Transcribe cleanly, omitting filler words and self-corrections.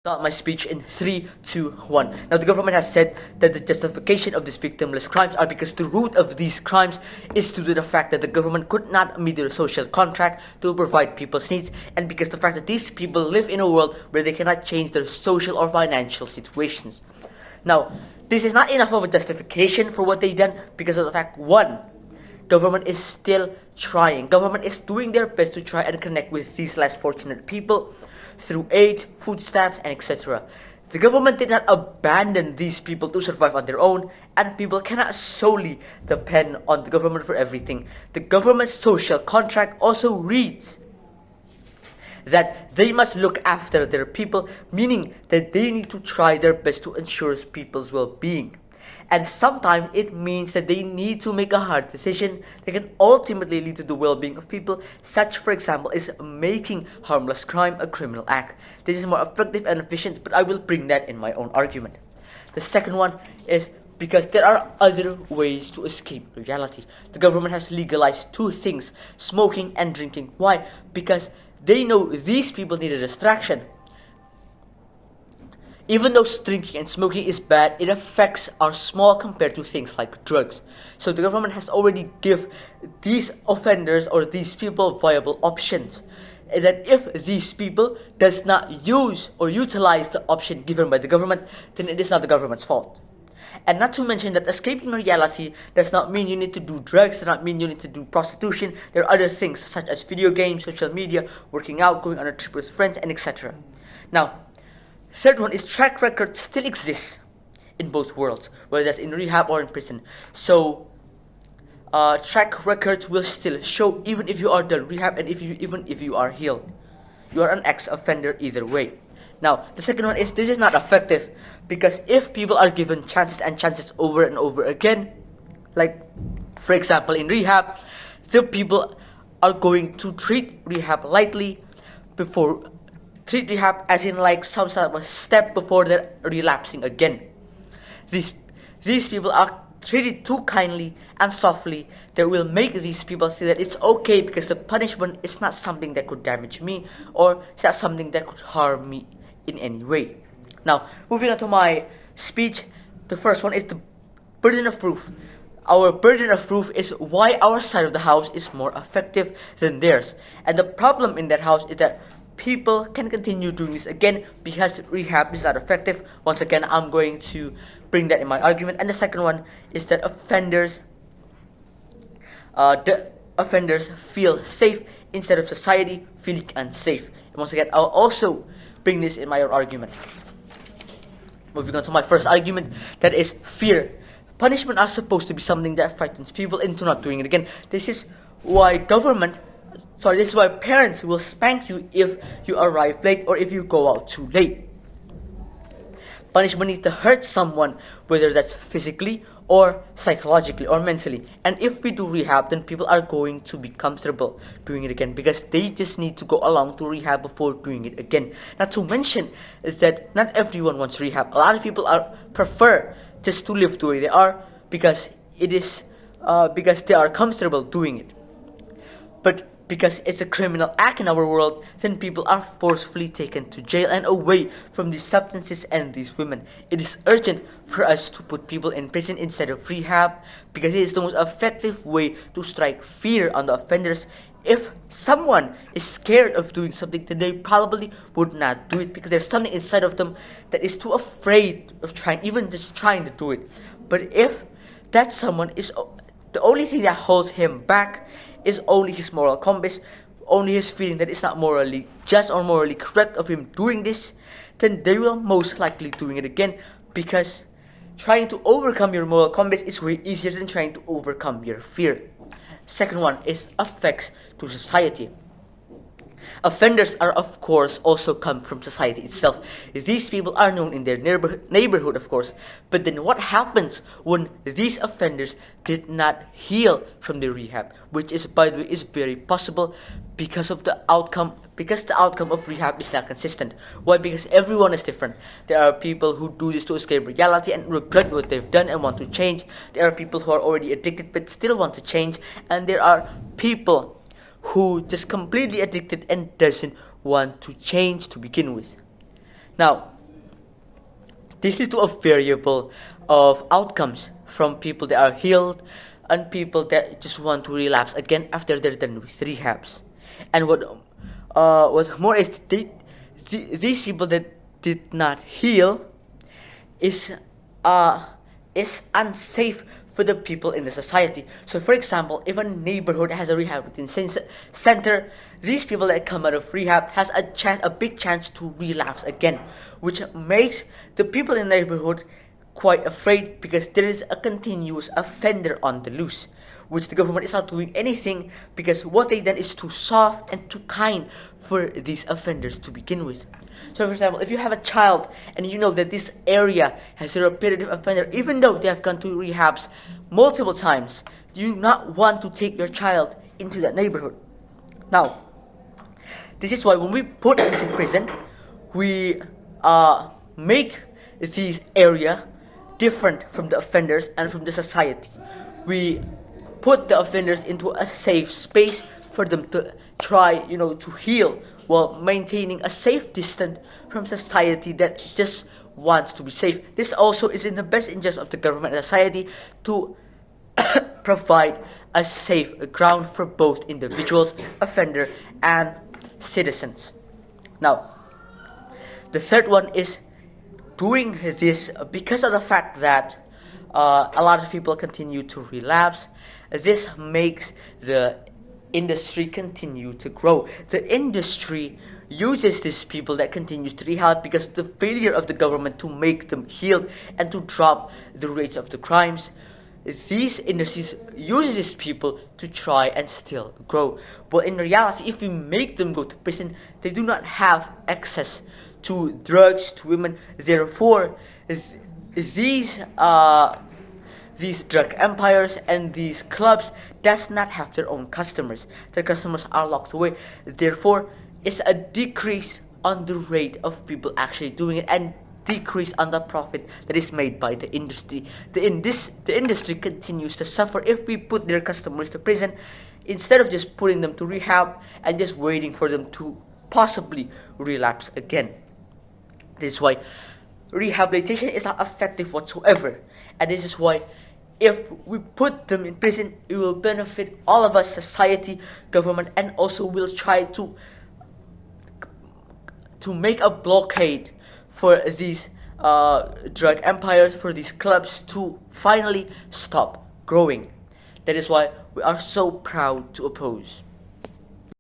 Start my speech in 3, 2, 1. Now, the government has said that the justification of these victimless crimes are because the root of these crimes is due to the fact that the government could not meet their social contract to provide people's needs, and because the fact that these people live in a world where they cannot change their social or financial situations. Now, this is not enough of a justification for what they've done because of the fact, one, government is still trying. Government is doing their best to try and connect with these less fortunate people through aid, food stamps, and etc. The government did not abandon these people to survive on their own, and people cannot solely depend on the government for everything. The government's social contract also reads that they must look after their people, meaning that they need to try their best to ensure people's well-being. And sometimes it means that they need to make a hard decision that can ultimately lead to the well-being of people. Such, for example, is making harmless crime a criminal act. This is more effective and efficient, but I will bring that in my own argument. The second one is because there are other ways to escape reality. The government has legalized two things, smoking and drinking. Why? Because they know these people need a distraction. Even though drinking and smoking is bad, it affects are small compared to things like drugs. So the government has already give these offenders or these people viable options. And that if these people does not use or utilize the option given by the government, then it is not the government's fault. And not to mention that escaping reality does not mean you need to do drugs, does not mean you need to do prostitution. There are other things such as video games, social media, working out, going on a trip with friends, and etc. Now, third one is track record still exists in both worlds, whether that's in rehab or in prison. So track records will still show even if you are done rehab and even if you are healed. You are an ex-offender either way. Now, the second one is this is not effective because if people are given chances and chances over and over again, like for example in rehab, the people are going to treat rehab lightly before treat rehab as in like some sort of a step before they're relapsing again. These people are treated too kindly and softly that will make these people see that it's okay because the punishment is not something that could damage me or it's not something that could harm me in any way. Now, moving on to my speech, the first one is the burden of proof. Our burden of proof is why our side of the house is more effective than theirs. And the problem in that house is that people can continue doing this again because rehab is not effective. Once again, I'm going to bring that in my argument. And the second one is that the offenders feel safe instead of society feeling unsafe. And once again, I'll also bring this in my own argument. Moving on to my first argument, that is fear. Punishment are supposed to be something that frightens people into not doing it again. This is why parents will spank you if you arrive late or if you go out too late. Punishment needs to hurt someone, whether that's physically or psychologically or mentally. And if we do rehab, then people are going to be comfortable doing it again because they just need to go along to rehab before doing it again. Not to mention that not everyone wants rehab. A lot of people prefer just to live the way they are because because they are comfortable doing it. But because it's a criminal act in our world, then people are forcefully taken to jail and away from these substances and these women. It is urgent for us to put people in prison instead of rehab because it is the most effective way to strike fear on the offenders. If someone is scared of doing something, then they probably would not do it because there's something inside of them that is too afraid of even just trying to do it. But if that someone is the only thing that holds him back is only his moral compass, only his feeling that it's not morally just or morally correct of him doing this, then they will most likely doing it again because trying to overcome your moral compass is way easier than trying to overcome your fear. Second one is effects to society. Offenders are of course also come from society itself. These people are known in their neighborhood of course, but then what happens when these offenders did not heal from the rehab, which is by the way is very possible because the outcome of rehab is not consistent. Why? Because everyone is different. There are people who do this to escape reality and regret what they've done and want to change. There are people who are already addicted but still want to change, and there are people who just completely addicted and doesn't want to change to begin with. Now, this leads to a variable of outcomes from people that are healed and people that just want to relapse again after they're done with rehabs. And what more is these people that did not heal is uh, is unsafe for the people in the society. So, for example, if a neighborhood has a rehabilitation center, these people that come out of rehab has a big chance to relapse again, which makes the people in the neighborhood quite afraid because there is a continuous offender on the loose, which the government is not doing anything because what they done is too soft and too kind for these offenders to begin with. So, for example, if you have a child and you know that this area has a repetitive offender, even though they have gone to rehabs multiple times, you do not want to take your child into that neighborhood. Now, this is why when we put into prison, we make this area different from the offenders and from the society. We put the offenders into a safe space for them to try, to heal while maintaining a safe distance from society that just wants to be safe. This also is in the best interest of the government and society to provide a safe ground for both individuals, offender, and citizens. Now, the third one is doing this because of the fact that a lot of people continue to relapse. This makes the industry continue to grow. The industry uses these people that continues to rehab because of the failure of the government to make them heal and to drop the rates of the crimes. These industries uses these people to try and still grow. But in reality, if we make them go to prison, they do not have access to drugs, to women. Therefore, these drug empires and these clubs does not have their own customers. Their customers are locked away. Therefore, it's a decrease on the rate of people actually doing it and decrease on the profit that is made by the industry. The industry continues to suffer if we put their customers to prison instead of just putting them to rehab and just waiting for them to possibly relapse again. This is why rehabilitation is not effective whatsoever. And this is why if we put them in prison, it will benefit all of us, society, government, and also will try to make a blockade for these drug empires, for these clubs to finally stop growing. That is why we are so proud to oppose.